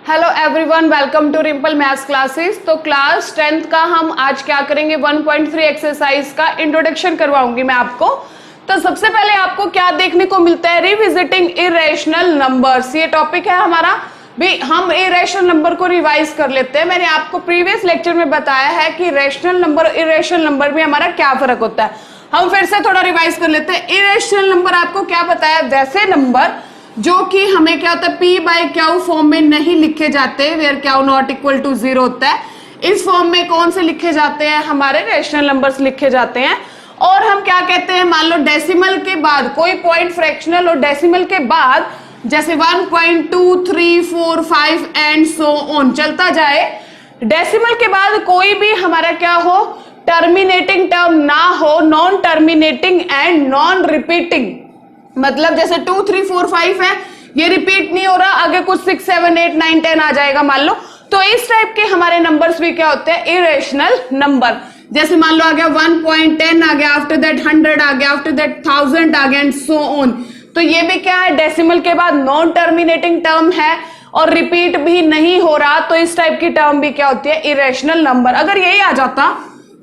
Hello everyone, welcome to Rimple maths classes. तो class 10th का हम आज क्या करेंगे, 1.3 एक्सरसाइज का इंट्रोडक्शन करवाऊंगी मैं आपको। तो सबसे पहले आपको क्या देखने को मिलता है, रिविजिटिंग इरेशनल नंबर्स, ये टॉपिक है हमारा। भी हम इरेशनल नंबर को रिवाइज कर लेते हैं। मैंने आपको प्रीवियस लेक्चर में बताया है कि रेशनल नंबर और इरेशनल नंबर में हमारा क्या फर्क होता है। हम फिर से थोड़ा रिवाइज कर लेते हैं। इरेशनल नंबर आपको क्या बताया, वैसे नंबर जो कि हमें क्या होता है, पी बाय क्यू फॉर्म में नहीं लिखे जाते, where q not equal to 0 होता है। इस फॉर्म में कौन से लिखे जाते हैं, हमारे रेशनल नंबर्स लिखे जाते हैं। और हम क्या कहते हैं, मान लो डेसिमल के बाद कोई पॉइंट फ्रैक्शनल और डेसिमल के बाद जैसे 1.2, 3, 4, 5 एंड सो ऑन चलता जाए, डेसिमल के बाद कोई भी हमारा क्या हो, टर्मिनेटिंग टर्म ना हो, non terminating and non repeating. मतलब जैसे 2, 3, 4, 5 है, ये रिपीट नहीं हो रहा, आगे कुछ 6, 7, 8, 9, 10 आ जाएगा मान लो। तो इस टाइप के हमारे नंबर्स भी क्या होते हैं, इरेशनल नंबर। जैसे मान लो आ गया 1.10 आ गया, आफ्टर दैट 100 आ गया, आफ्टर दैट 1000 आ गया एंड सो ऑन। तो ये भी क्या है, डेसिमल के बाद नॉन टर्मिनेटिंग टर्म है और रिपीट भी नहीं हो रहा, तो इस टाइप की टर्म भी क्या होती है, इरेशनल नंबर। अगर यही आ जाता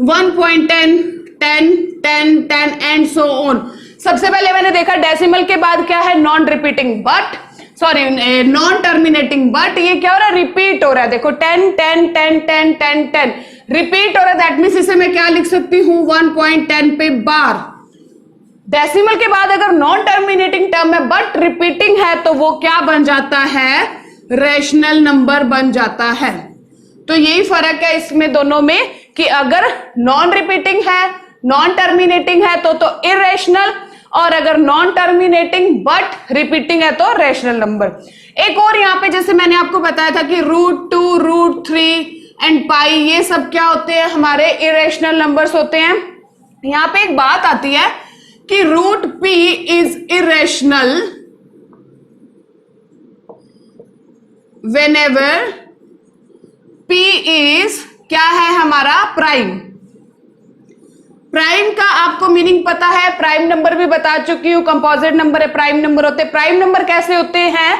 1.10, 10, 10, 10 एंड सो ऑन। सबसे पहले मैंने देखा डेसिमल के बाद क्या है, non repeating but sorry non terminating, but ये क्या हो रहा है, रिपीट हो रहा है। देखो 10, 10, 10, 10, 10, 10 रिपीट हो रहा है। दैट मीन्स इसे मैं क्या लिख सकती हूँ, 1.10 पे बार। डेसिमल के बाद अगर नॉन टर्मिनेटिंग टर्म है बट रिपीटिंग है तो वो क्या बन जाता है, रेशनल नंबर बन जाता है। तो यही फर्क है इसमें दोनों में कि अगर नॉन रिपीटिंग है, नॉन टर्मिनेटिंग है तो इरेशनल, और अगर नॉन टर्मिनेटिंग बट रिपीटिंग है तो रेशनल नंबर। एक और यहाँ पे जैसे मैंने आपको बताया था कि √2, √3 एंड पाई, ये सब क्या होते हैं, हमारे इरेशनल नंबर्स होते हैं। यहाँ पे एक बात आती है कि √p is irrational whenever p is क्या है, हमारा प्राइम। प्राइम का आपको मीनिंग पता है, प्राइम नंबर भी बता चुकी हूं, कंपोजिट नंबर है, प्राइम नंबर होते हैं। प्राइम नंबर कैसे होते हैं,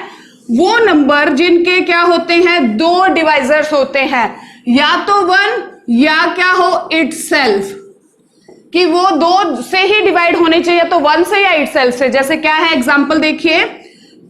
वो नंबर जिनके क्या होते हैं, दो डिवाइजर्स होते हैं, या तो 1 या क्या हो इटसेल्फ, कि वो दो से ही डिवाइड होने चाहिए, तो 1 से या इटसेल्फ से। जैसे क्या है, एग्जांपल देखिए,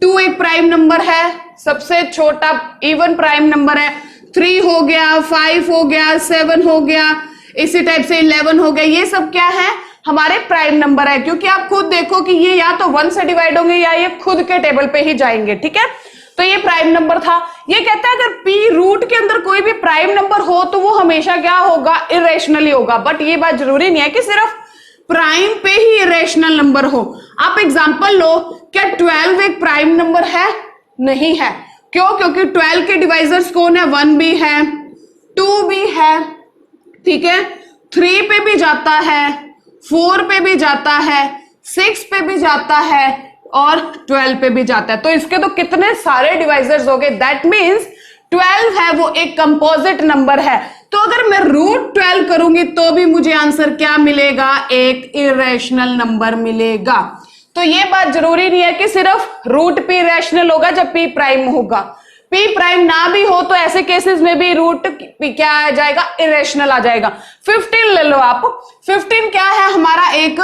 2 एक प्राइम नंबर है, सबसे छोटा इवन प्राइम नंबर है, 3 हो गया, 5 हो गया, 7 हो गया, इसी टाइप से 11 हो गया। ये सब क्या है, हमारे प्राइम नंबर है, क्योंकि आप खुद देखो कि ये या तो 1 से डिवाइड होंगे या ये खुद के टेबल पे ही जाएंगे। ठीक है, तो ये प्राइम नंबर था। ये कहता है अगर p रूट के अंदर कोई भी प्राइम नंबर हो तो वो हमेशा क्या होगा, इरेशनल ही होगा। बट ये बात जरूरी नहीं है कि सिर्फ प्राइम पे ही इरेशनल नंबर हो। आप एग्जांपल लो, क्या 12 एक प्राइम नंबर है? नहीं है। क्यों? क्योंकि 12 के डिवाइजर्स कौन है, 1 भी है, 2 भी है, ठीक है, 3 पे भी जाता है, 4 पे भी जाता है, 6 पे भी जाता है और 12 पे भी जाता है। तो इसके तो कितने सारे डिवाइजर्स हो गए। दैट मीन्स 12 है वो एक कंपोजिट नंबर है। तो अगर मैं √12 करूंगी तो भी मुझे आंसर क्या मिलेगा, एक इरेशनल नंबर मिलेगा। तो ये बात जरूरी नहीं है कि सिर्फ √p इरेशनल होगा जब p प्राइम होगा। p प्राइम ना भी हो तो ऐसे केसेस में भी √p क्या आ जाएगा, इरेशनल आ जाएगा। 15 ले लो आप, 15 क्या है, हमारा एक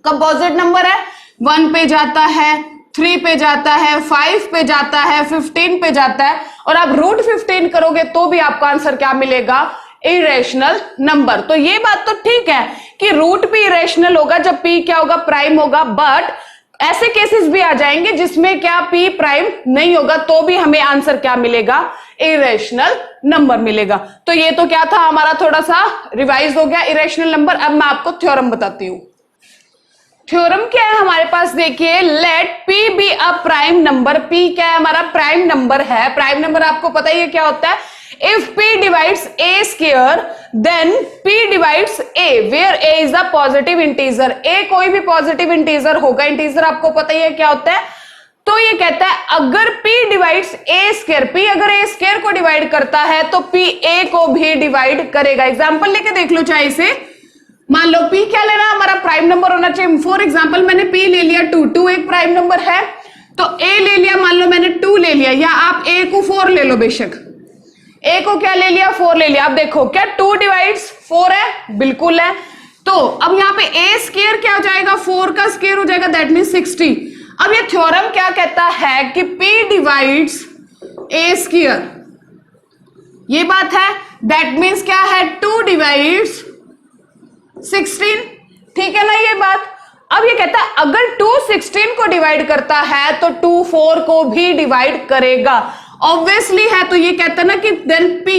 कंपोजिट नंबर है, 1 पे जाता है, 3 पे जाता है, 5 पे जाता है, 15 पे जाता है, और आप √15 करोगे तो भी आपका आंसर क्या मिलेगा, इरेशनल नंबर। तो ये बात तो ठीक है कि √p इरेशनल होगा जब p क्या होगा, प्राइम होगा। बट ऐसे केसेस भी आ जाएंगे जिसमें क्या p प्राइम नहीं होगा, तो भी हमें आंसर क्या मिलेगा, इरेशनल नंबर मिलेगा। तो ये तो क्या था, हमारा थोड़ा सा रिवाइज हो गया इरेशनल नंबर। अब मैं आपको थ्योरम बताती हूँ। थ्योरम क्या है हमारे पास, देखिए, let p be a prime number. p क्या है, हमारा प्राइम नंबर है। प्राइम नंबर आपको पता ही है क्या होता है, if p divides a square then p divides a, where a is a positive integer. a कोई भी पॉजिटिव इंटीजर होगा, इंटीजर आपको पता ही है क्या होता है। तो ये कहता है अगर p divides a square, p अगर a स्क्वायर को डिवाइड करता है तो p a को भी डिवाइड करेगा। एग्जांपल लेके देख लो, चाहे इसे मान लो p क्या लेना, हमारा प्राइम नंबर होना चाहिए। फॉर एग्जांपल मैंने p ले लिया 2 एक प्राइम नंबर है, तो a ले लिया, मान लो मैंने 2 ले लिया, या आप a को 4 ले लो, बेशक a को क्या ले लिया, 4 ले लिया। अब देखो क्या 2 डिवाइड्स 4 है, बिल्कुल है। तो अब यहाँ पे a स्क्वायर क्या हो जाएगा, 4 का स्क्वायर हो जाएगा, दैट मीन 60। अब ये थ्योरम क्या कहता है कि p डिवाइड्स a स्क्वायर, ये बात है, दैट मीन्स क्या है 2 डिवाइड्स 16, ठीक है ना ये बात। अब ये कहता है अगर 2 16 को डिवाइड करता है तो 2 4 को भी डिवाइड करेगा, ऑब्वियसली है। तो ये कहता है ना कि देन p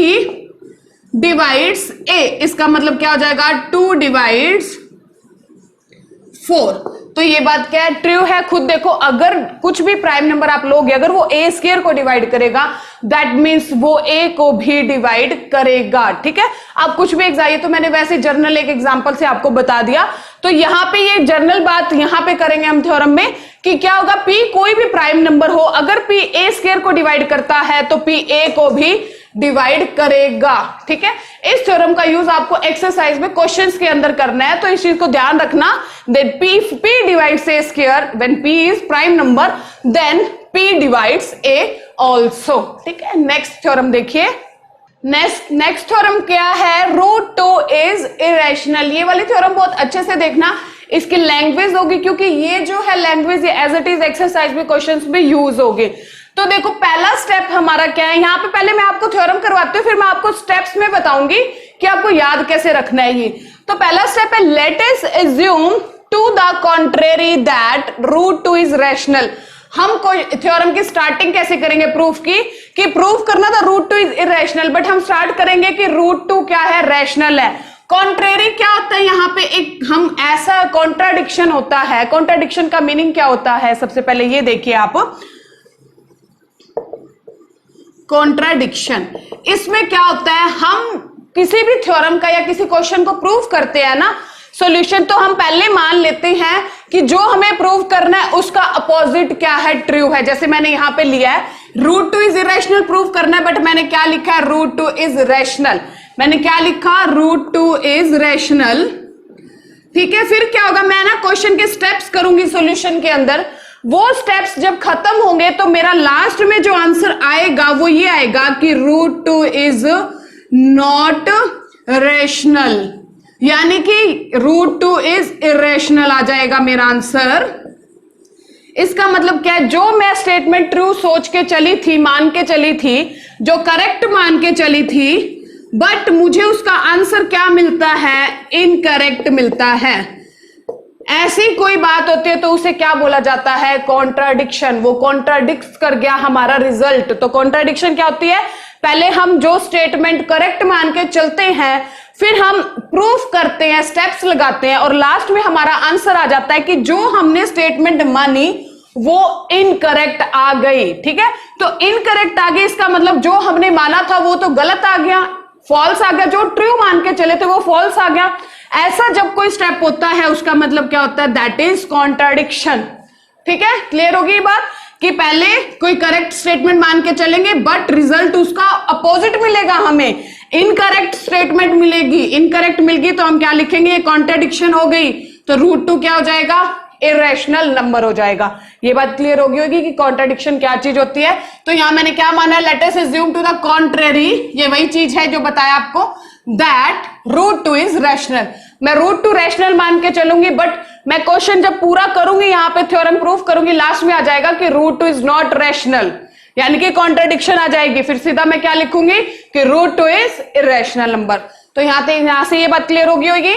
डिवाइड्स a, इसका मतलब क्या हो जाएगा 2 डिवाइड्स 4। तो ये बात क्या है, ट्रू है। खुद देखो, अगर कुछ भी प्राइम नंबर आप लोगे, अगर वो a स्क्वायर को डिवाइड करेगा, दैट मीन्स वो a को भी डिवाइड करेगा, ठीक है। आप कुछ भी एग्जाम, तो मैंने वैसे जर्नल एक एग्जांपल से आपको बता दिया। तो यहां पे ये जर्नल बात यहां पे करेंगे हम थ्योरम में कि क्या होगा, p कोई भी प्राइम नंबर हो, अगर p a स्क्वायर को डिवाइड करता है तो p a को भी डिवाइड करेगा, ठीक है। इस थ्योरम का यूज आपको एक्सरसाइज में क्वेश्चंस के अंदर करना है, तो इस चीज को ध्यान रखना। Then p divides a square when p is prime number, then p divides a also, ठीक है। नेक्स्ट थ्योरम देखिए, नेक्स्ट थ्योरम क्या है, √2 इज इरेशनल। ये वाली थ्योरम बहुत अच्छे से देखना, इसकी लैंग्वेज होगी, क्योंकि ये जो है लैंग्वेज ये एज इट इज एक्सरसाइज में क्वेश्चंस में यूज होगी। तो देखो पहला स्टेप हमारा क्या है, यहाँ पे पहले मैं आपको थ्योरम करवाती हूँ, फिर मैं आपको स्टेप्स में बताऊंगी कि आपको याद कैसे रखना है ये। तो पहला स्टेप है, let us assume to the contrary that √2 is rational. हम कोई थ्योरम की स्टार्टिंग कैसे करेंगे प्रूफ की, कि प्रूफ करना था √2 इज इरेशनल, बट हम स्टार्ट करेंगे कि √2 क्या है, रैशनल है। कॉन्ट्रेरी क्या होता है, यहाँ पे एक हम ऐसा कॉन्ट्राडिक्शन होता है। कॉन्ट्राडिक्शन का मीनिंग क्या होता है, सबसे पहले ये देखिए आप, कॉन्ट्राडिक्शन, इसमें क्या होता है, हम किसी भी थ्योरम का या किसी क्वेश्चन को प्रूव करते हैं ना, सॉल्यूशन, तो हम पहले मान लेते हैं कि जो हमें प्रूव करना है उसका अपोजिट क्या है, ट्रू है। जैसे मैंने यहां पे लिया है √2 इज इरेशनल प्रूव करना है, बट मैंने क्या लिखा है, √2 इज रैशनल। मैंने क्या लिखा, √2 इज रैशनल, ठीक है। फिर क्या होगा, मैं ना क्वेश्चन के स्टेप्स करूंगी सॉल्यूशन के अंदर, वो स्टेप्स जब खत्म होंगे तो मेरा लास्ट में जो आंसर आएगा वो ये आएगा कि √2 इज नॉट रैशनल, यानी कि √2 इज इरेशनल आ जाएगा मेरा आंसर। इसका मतलब क्या है, जो मैं स्टेटमेंट ट्रू सोच के चली थी, मान के चली थी, जो करेक्ट मान के चली थी, बट मुझे उसका आंसर क्या मिलता है, इनकरेक्ट मिलता है। ऐसी कोई बात होती है तो उसे क्या बोला जाता है, कॉन्ट्राडिक्शन। वो कॉन्ट्राडिक्ट कर गया हमारा रिजल्ट। तो कॉन्ट्राडिक्शन क्या होती है, पहले हम जो स्टेटमेंट करेक्ट मान के चलते हैं, फिर हम प्रूफ करते हैं, स्टेप्स लगाते हैं, और लास्ट में हमारा आंसर आ जाता है कि जो हमने स्टेटमेंट मानी वो इनकरेक्ट आ गई, ठीक है। तो इनकरेक्ट आ गई, इसका मतलब जो हमने माना था वो तो गलत आ गया, फॉल्स आ गया, जो ट्रू मान के चले थे वो फॉल्स आ गया। ऐसा जब कोई स्टेप होता है उसका मतलब क्या होता है, दैट इज कॉन्ट्राडिक्शन, ठीक है। क्लियर होगी बात कि पहले कोई करेक्ट स्टेटमेंट मान के चलेंगे, बट रिजल्ट उसका अपोजिट मिलेगा, हमें इनकरेक्ट स्टेटमेंट मिलेगी। इनकरेक्ट मिल गई तो हम क्या लिखेंगे, ये कॉन्ट्राडिक्शन हो गई, तो √2 क्या हो जाएगा, इरेशनल नंबर हो जाएगा। ये बात क्लियर होगी कि कॉन्ट्राडिक्शन क्या चीज होती है। तो यहां मैंने क्या माना, let us assume to the contrary, ये वही चीज है जो बताया आपको, दैट √2 इज रैशनल। मैं √2 रैशनल मान के चलूंगी, बट मैं क्वेश्चन जब पूरा करूंगी, यहां पे थ्योरम प्रूफ करूंगी, लास्ट में आ जाएगा कि √2 इज नॉट रैशनल, यानी कि कॉन्ट्राडिक्शन आ जाएगी। फिर सीधा मैं क्या लिखूंगी कि √2 इज इरेशनल नंबर। तो यहां से ये बात क्लियर होगी।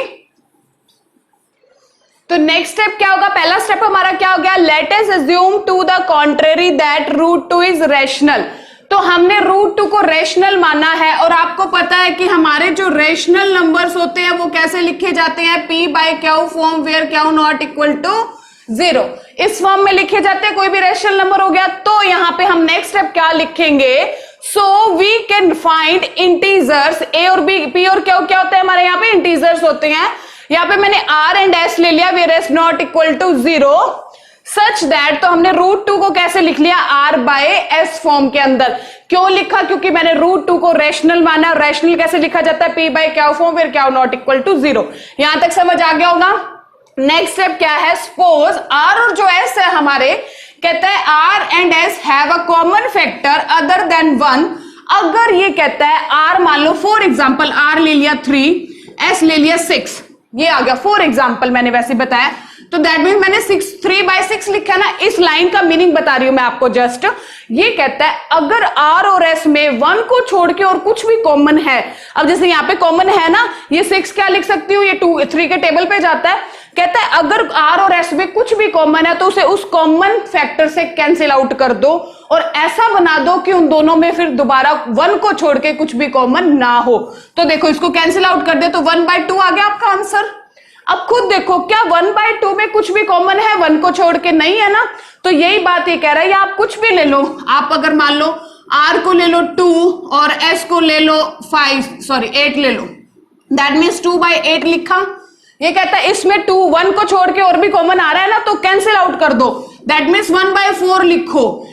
तो नेक्स्ट स्टेप क्या होगा, पहला स्टेप हमारा क्या हो गया, let us assume to the contrary that √2 is rational. तो हमने √2 को रैशनल माना है, और आपको पता है कि हमारे जो रैशनल नंबर्स होते हैं वो कैसे लिखे जाते हैं, p/q form where q not equal to 0, इस फॉर्म में लिखे जाते हैं। कोई भी रैशनल नंबर हो गया, तो यहाँ पे हम नेक्स्ट स्टेप क्या लिखेंगे, so we can find integers a और b, p और q क्या होते हैं हमारे यहाँ पे, इंटीजर्स होते हैं। यहाँ पे मैंने r एंड s ले लिया, where s not equal to 0 that दैट, तो हमने √2 को कैसे लिख लिया, r/s फॉर्म के अंदर। क्यों लिखा, क्योंकि मैंने √2 को रैशनल माना। रैशनल कैसे लिखा जाता है, p/q form where q not equal to 0। यहां तक समझ आ गया होगा। नेक्स्ट स्टेप क्या है, सपोज r और जो s है हमारे, कहता है r and s have a common factor other than 1। अगर ये कहता है आर, मान लो फॉर एग्जाम्पल आर ले लिया 3, एस ले लिया 6, ये आ गया फॉर एग्जाम्पल, मैंने वैसे बताया, तो दैट मीन मैंने 3/6 लिखा ना। इस लाइन का मीनिंग बता रही हूं मैं आपको जस्ट। ये कहता है अगर आर और एस में 1 को छोड़ के और कुछ भी कॉमन है, अब जैसे यहां पे कॉमन है ना, ये 6 क्या लिख सकती हूँ, ये 3 के टेबल पे जाता है। कहता है अगर आर और एस में कुछ भी कॉमन है तो उसे उस कॉमन फैक्टर से कैंसिल आउट कर दो और ऐसा बना दो कि उन दोनों में फिर दोबारा 1 को छोड़ के कुछ भी कॉमन ना हो। तो देखो इसको कैंसिल आउट कर दे तो 1/2 आ गया आपका आंसर। अब खुद देखो क्या 1/2 में कुछ भी कॉमन है, 1 को छोड़ के नहीं है ना। तो यही बात ये कह रहा है, या आप कुछ भी ले लो, आप अगर मान लो आर को ले लो 2 और एस को ले लो 8 ले लो, दैट मीन्स 2/8 लिखा। ये कहता है इसमें 1 को छोड़ के और भी कॉमन आ रहा है ना, तो कैंसिल आउट कर दो, दैट मीन्स 1/4 लिखो।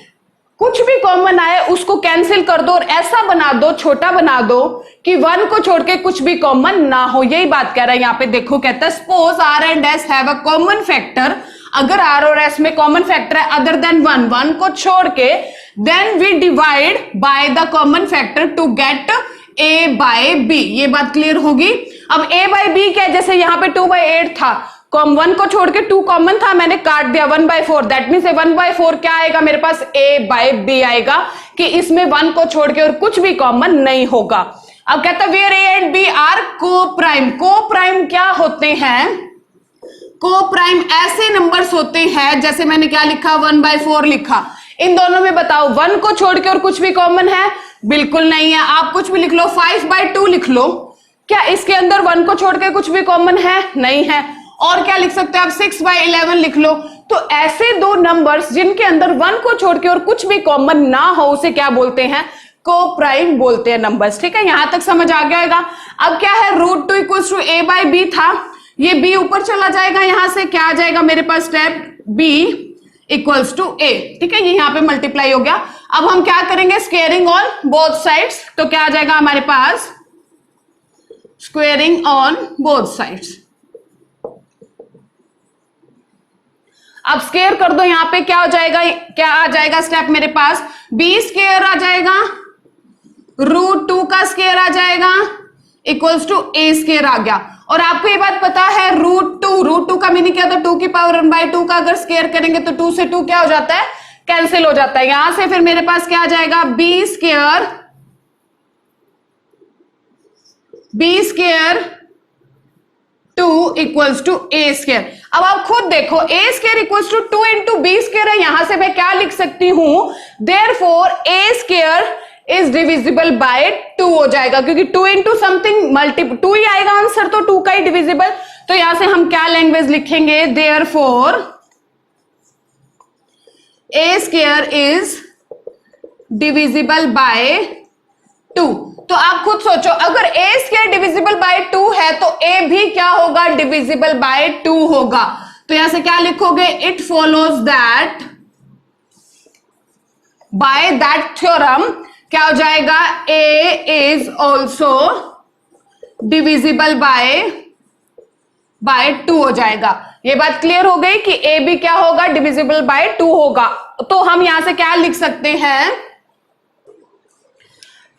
कुछ भी कॉमन आए उसको कैंसिल कर दो और ऐसा बना दो, छोटा बना दो कि 1 को छोड़ के कुछ भी कॉमन ना हो। यही बात कह रहा है यहाँ पे। देखो कहता है suppose r and s have a common factor, अगर आर और एस में कॉमन फैक्टर है अदर देन 1 को छोड़ के, then we divide by the common factor to get a by b। ये बात क्लियर होगी। अब a by b क्या है, जैसे यहाँ पे 2/8 था, 1 को छोड़ के 2 कॉमन था, मैंने काट दिया 1/4, दैट मीन्स 1/4 क्या आएगा मेरे पास, a by b आएगा, कि इसमें 1 को छोड़ के और कुछ भी कॉमन नहीं होगा। अब कहता है where a and b are coprime. Coprime क्या होते हैं, को प्राइम ऐसे नंबर्स होते हैं, जैसे मैंने क्या लिखा 1/4 लिखा, इन दोनों में बताओ 1 को छोड़ के और कुछ भी कॉमन है, बिल्कुल नहीं है। आप कुछ भी लिख लो, 5/2 लिख लो, क्या इसके अंदर 1 को छोड़ के कुछ भी कॉमन है, नहीं है। और क्या लिख सकते हो आप, 6/11 लिख लो। तो ऐसे दो नंबर्स जिनके अंदर 1 को छोड़ के और कुछ भी कॉमन ना हो, उसे क्या बोलते हैं, को प्राइम बोलते हैं नंबर्स। ठीक है, यहां तक समझ आ गया होगा। अब क्या है, √2 = a/b था, ये b ऊपर चला जाएगा, यहां से क्या आ जाएगा मेरे पास स्टेप b = a। ठीक है, ये यहां पे मल्टीप्लाई हो गया। अब हम क्या करेंगे, स्क्वेयरिंग ऑन बोथ साइड्स, तो क्या आ जाएगा हमारे पास, स्क्वेयरिंग ऑन बोथ साइड्स। अब स्क्वेयर कर दो, यहां पे क्या हो जाएगा, क्या आ जाएगा स्टेप मेरे पास, b² आ जाएगा, √2 का स्क्वेयर आ जाएगा, = a² आ गया। और आपको ये बात पता है √2 का मीनिंग क्या था, 2 की पावर 1/2 का अगर स्क्वेयर करेंगे तो 2 से 2 क्या हो जाता है, कैंसिल हो जाता है। यहां से फिर मेरे पास क्या आ जाएगा, b² 2 = a²। अब आप खुद देखो, a² = 2 × b² है, यहां से मैं क्या लिख सकती हूं, therefore a² is divisible by 2 हो जाएगा, क्योंकि 2 × समथिंग मल्टीपल 2 ही आएगा आंसर, तो 2 का ही डिविजिबल। तो यहां से हम क्या लैंग्वेज लिखेंगे, therefore a² is divisible by 2। तो आप खुद सोचो, अगर a² डिविजिबल बाय 2 है तो a भी क्या होगा, डिविजिबल बाय 2 होगा। तो यहां से क्या लिखोगे, it follows that bye that theorem क्या हो जाएगा, a is also divisible by 2 हो जाएगा। ये बात क्लियर हो गई कि a भी क्या होगा, डिविजिबल बाय 2 होगा। तो हम यहां से क्या लिख सकते हैं,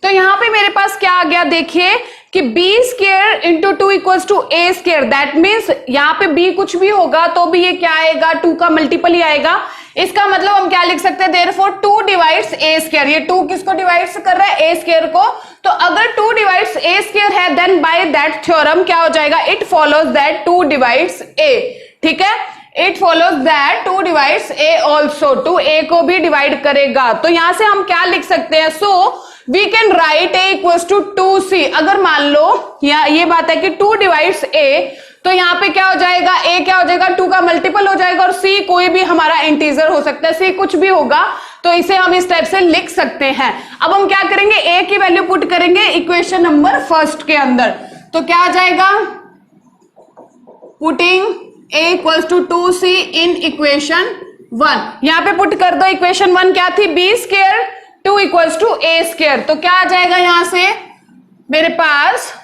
तो यहां पे मेरे पास क्या आ गया, देखिए कि b² × 2 = a²। दैट मीन्स यहां पे b कुछ भी होगा तो भी ये क्या आएगा, 2 का मल्टीपल ही आएगा। इसका मतलब हम क्या लिख सकते हैं, देयरफॉर 2 डिवाइड्स a²। ये 2 किसको डिवाइड्स कर रहा है, a² को। तो अगर 2 डिवाइड्स a² है, देन बाय दैट थ्योरम क्या हो जाएगा, it follows that 2 divides a। ठीक है, it follows that 2 divides a also, 2a को भी डिवाइड करेगा। तो यहां से हम क्या लिख सकते हैं, so we can write a = 2c। अगर मान लो ये बात है कि 2 डिवाइड्स a, तो यहां पे क्या हो जाएगा, a क्या हो जाएगा, 2 का मल्टीपल हो जाएगा, और c कोई भी हमारा इंटीजर हो सकता है, c कुछ भी होगा, तो इसे हम इस टाइप से लिख सकते हैं। अब हम क्या करेंगे, a की वैल्यू पुट करेंगे इक्वेशन नंबर 1 के अंदर, तो क्या आ जाएगा, putting a = 2c in equation 1। यहां पे पुट कर दो, इक्वेशन 1 क्या थी, b² 2 = a²। तो क्या आ जाएगा यहां से मेरे पास,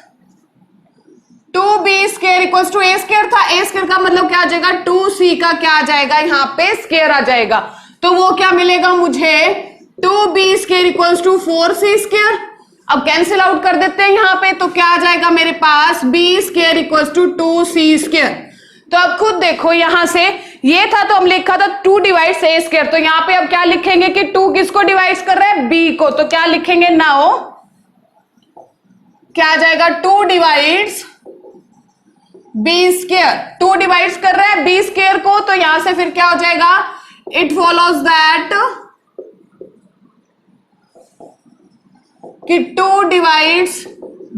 2b² = a² था, a² का मतलब क्या आ जाएगा, 2c का क्या आ जाएगा, यहां पे स्क्वायर आ जाएगा। तो वो क्या मिलेगा मुझे 2b square equals to 4c square. अब कैंसिल आउट कर देते हैं यहां पे, तो क्या आ जाएगा मेरे पास b square equals to 2c square. तो अब खुद देखो यहां से ये था तो हम लिखा था 2 डिवाइड्स a स्क्वायर, तो यहां पे अब क्या लिखेंगे कि 2 किसको डिवाइड कर रहा है b को, तो क्या लिखेंगे नाउ क्या आ जाएगा 2 डिवाइड्स b स्क्वायर, 2 डिवाइड्स कर रहा है b स्क्वायर को, तो यहां से फिर क्या हो जाएगा इट फॉलोज दैट कि 2 डिवाइड्स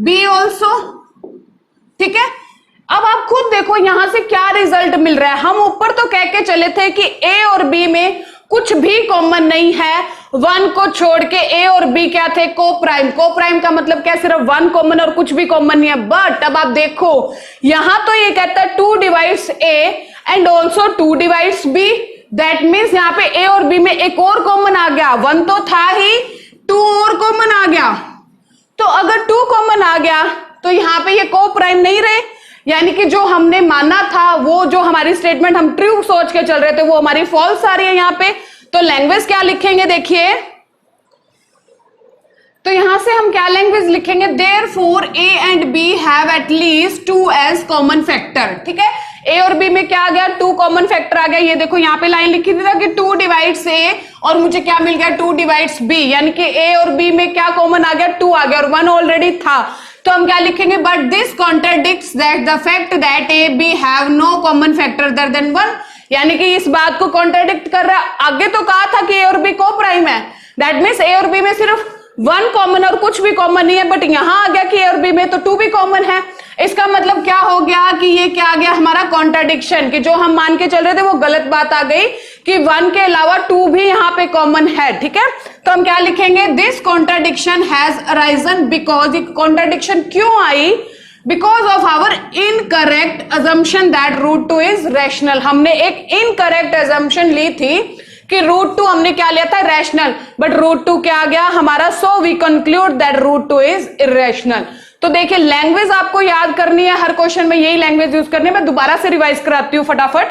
b ऑल्सो। ठीक है, अब आप खुद देखो यहां से क्या रिजल्ट मिल रहा है। हम ऊपर तो कह के चले थे कि a और b में कुछ भी कॉमन नहीं है, 1 को छोड़ के a और b क्या थे कोप्राइम। कोप्राइम का मतलब क्या, सिर्फ 1 कॉमन और कुछ भी कॉमन नहीं है। बट अब आप देखो यहां तो ये कहता है 2 divides a and also 2 divides b, that means यहां पे a और b में एक और कॉमन आ गया, 1 तो था ही 2 और कॉमन आ गया। तो अगर 2 कॉमन आ गया तो यहां पे ये कोप्राइम नहीं रहे, यानी कि जो हमने माना था वो जो हमारी स्टेटमेंट हम ट्रू सोच के चल रहे थे वो हमारी फॉल्स आ रही है यहां पे। तो लैंग्वेज क्या लिखेंगे देखिए, तो यहां से हम क्या लैंग्वेज लिखेंगे, therefore a and b have at least 2 as common factor. ठीक है, a और b में क्या आ गया 2 कॉमन फैक्टर आ गया। ये देखो यहाँ पे लाइन लिखी थी ना कि 2 डिवाइड्स a और मुझे क्या मिल गया 2 डिवाइड्स b, यानी कि a और b में क्या कॉमन आ गया 2 आ गया और 1 ऑलरेडी था। तो हम क्या लिखेंगे, but this contradicts that the fact that a b have no common factor other than 1, यानी कि इस बात को कॉन्ट्राडिक्ट कर रहा है। आगे तो कहा था कि a और b कोप्राइम है, दैट मीन्स a और b में सिर्फ 1 कॉमन और कुछ भी कॉमन नहीं है, बट यहां आ गया कि a और b में तो 2 भी कॉमन है। इसका मतलब क्या हो गया कि ये क्या आ गया हमारा कॉन्ट्राडिक्शन, कि जो हम मान के चल रहे थे वो गलत बात आ गई कि 1 के अलावा 2 भी यहां पे कॉमन है। ठीक है, तो हम क्या लिखेंगे, this contradiction has arisen because, ये कॉन्ट्राडिक्शन क्यों आई, because of our incorrect assumption that root 2 is rational. हमने एक इनकरेक्ट अजम्पशन ली थी कि रूट 2 हमने क्या लिया था रैशनल, बट रूट 2 क्या आ गया हमारा, so we conclude that root 2 is irrational. तो देखिए लैंग्वेज आपको याद करनी है, हर क्वेश्चन में यही लैंग्वेज यूज करनी है। मैं दोबारा से रिवाइज कराती हूँ फटाफट।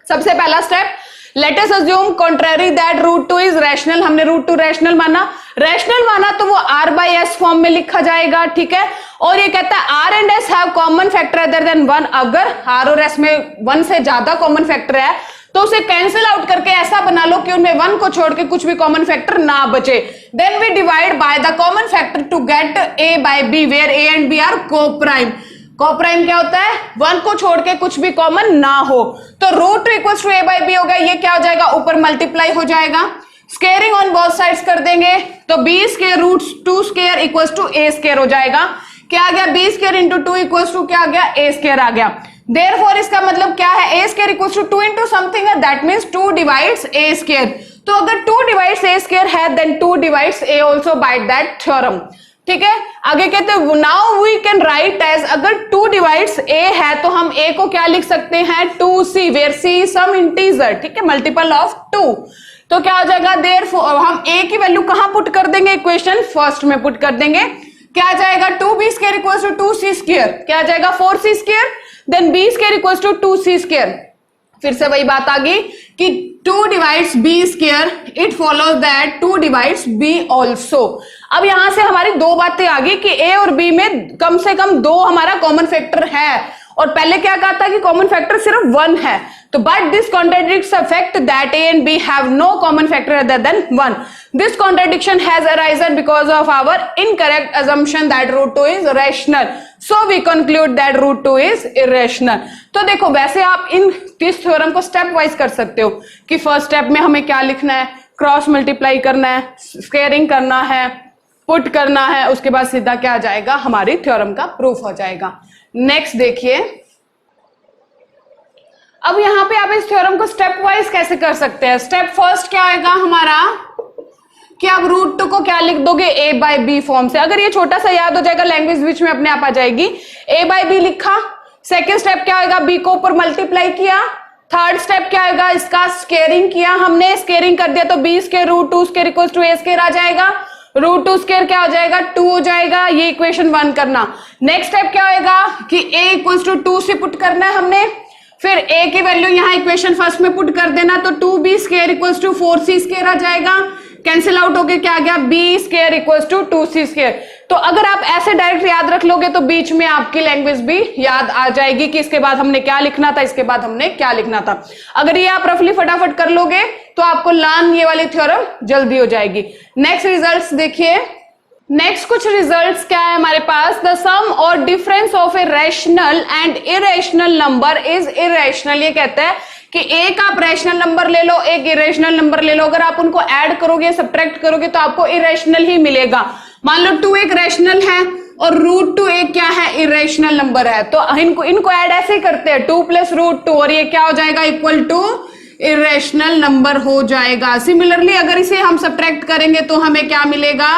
सबसे पहला step, let us assume contrary that root 2 is rational. हमने रूट 2 रैशनल माना तो वो r बाई एस फॉर्म में लिखा जाएगा। ठीक है, और ये कहता है r and s have common factor other than 1। अगर r और s में 1 से ज्यादा कॉमन फैक्टर है तो उसे कैंसिल आउट करके ऐसा बना लो कि उनमें 1 को छोड़ के कुछ भी कॉमन फैक्टर ना बचे। Then we divide by the common factor to get a by b where a and b are coprime. Coprime क्या होता है, 1 को छोड़ के कुछ भी कॉमन ना हो। तो root 2 equals to a by b हो गया, ये क्या हो जाएगा ऊपर मल्टीप्लाई हो जाएगा, स्क्वायरिंग ऑन बोथ साइड्स कर देंगे तो b square root 2 square equals to a square हो जाएगा। क्या आ गया, b square into 2 equals to क्या आ गया a स्क्वायर आ गया। देयरफॉर इसका मतलब क्या है, a square equals to 2 into something है, that means 2 divides a square. तो अगर 2 डिवाइड्स a स्क्वायर है then 2 divides a also by that theorem. ठीक है, आगे कहते हैं now we can write as, अगर 2 डिवाइड्स a है तो हम a को क्या लिख सकते हैं 2c, where c some integer. ठीक है, मल्टीपल ऑफ 2। तो क्या हो जाएगा, देयरफॉर हम a की वैल्यू कहां पुट कर देंगे, इक्वेशन फर्स्ट में पुट कर देंगे। क्या आ जाएगा 2b square equals to 2c square, क्या आ जाएगा 4c square, then b square equals to 2c square. फिर से वही बात आ गई कि 2 divides b square, it follows that 2 divides b also. अब यहां से हमारी 2 बातें आ गई कि a और b में कम से कम 2 हमारा कॉमन फैक्टर है, और पहले क्या कहा था कि कॉमन फैक्टर सिर्फ 1 है। तो but this contradicts the fact that a and b have no common factor other than 1. This contradiction has arisen because of our incorrect assumption that root 2 is rational. So we conclude that root 2 is irrational. तो देखो वैसे आप इस theorem को step wise कर सकते हो कि फर्स्ट स्टेप में हमें क्या लिखना है, क्रॉस मल्टीप्लाई करना है, स्क्वायरिंग करना है, पुट करना है, उसके बाद सीधा क्या आ जाएगा हमारी थ्योरम का प्रूफ हो जाएगा। नेक्स्ट देखिए, अब यहां पे आप इस थ्योरम को स्टेप वाइज कैसे कर सकते हैं। स्टेप फर्स्ट क्या आएगा हमारा कि आप रूट 2 को क्या लिख दोगे a बाय b फॉर्म से। अगर ये छोटा सा याद हो जाएगा लैंग्वेज बीच में अपने आप आ जाएगी। a बाय b लिखा, सेकेंड स्टेप क्या आएगा, b को ऊपर मल्टीप्लाई किया, थर्ड स्टेप क्या आएगा, इसका स्क्वायरिंग किया, हमने स्क्वायरिंग कर दिया तो b square root 2 square equals to a square आ जाएगा, रूट 2 स्क्वायर क्या हो जाएगा 2 हो जाएगा। ये इक्वेशन 1 करना। नेक्स्ट स्टेप क्या होगा कि a इक्वल्स टू 2 से पुट करना है हमने, फिर a की वैल्यू यहाँ इक्वेशन फर्स्ट में पुट कर देना, तो 2b square equals to 4c square आ जाएगा, कैंसिल आउट होके क्या आ गया, b square equals to 2c square. तो अगर आप ऐसे डायरेक्ट याद रख लोगे तो बीच में आपकी लैंग्वेज भी याद आ जाएगी कि इसके बाद हमने क्या लिखना था, इसके बाद हमने क्या लिखना था। अगर ये आप रफली फटाफट कर लोगे तो आपको लर्न ये वाली थ्योरम जल्दी हो जाएगी। नेक्स्ट रिजल्ट्स देखिए, नेक्स्ट कुछ रिजल्ट्स क्या है हमारे पास, द सम और difference of a rational and irrational number is irrational. ये कहता है कि एक आप रैशनल नंबर ले लो, एक इरेशनल नंबर ले लो, अगर आप उनको ऐड करोगे, सब्ट्रैक्ट करोगे तो आपको इरेशनल ही मिलेगा। मान लो 2 एक रैशनल है और √2 एक क्या है, इरेशनल नंबर है, तो इनको ऐड ऐसे ही करते हैं, 2 + √2, और ये क्या हो जाएगा, इक्वल टू इरेशनल नंबर हो जाएगा। सिमिलरली अगर इसे हम सब्ट्रैक्ट करेंगे तो हमें क्या मिलेगा,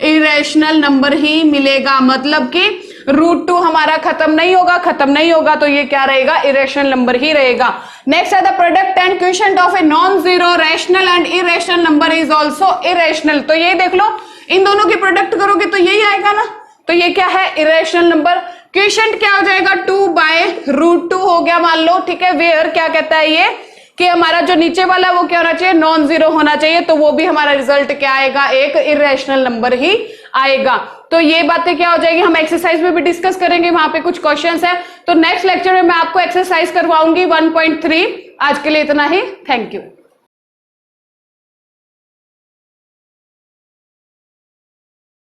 इरेशनल नंबर ही मिलेगा, मतलब कि √2 हमारा खत्म नहीं होगा तो ये क्या रहेगा, इरेशनल नंबर ही रहेगा। नेक्स्ट है the product and quotient of a non zero rational and irrational number is also irrational. तो ये देख लो, इन दोनों की प्रोडक्ट करोगे तो यही आएगा ना, तो ये क्या है, इरेशनल नंबर। क्वोशिएंट क्या हो जाएगा, 2/√2 हो गया मान लो, ठीक है। वेयर क्या कहता है ये कि हमारा जो नीचे वाला वो क्या होना चाहिए, नॉन जीरो होना चाहिए, तो वो भी हमारा रिजल्ट क्या आएगा, एक इरेशनल नंबर ही आएगा। तो ये बातें क्या हो जाएगी, हम एक्सरसाइज में भी डिस्कस करेंगे, वहां पे कुछ क्वेश्चंस है। तो नेक्स्ट लेक्चर में मैं आपको एक्सरसाइज करवाऊंगी 1.3। आज के लिए इतना ही, थैंक यू।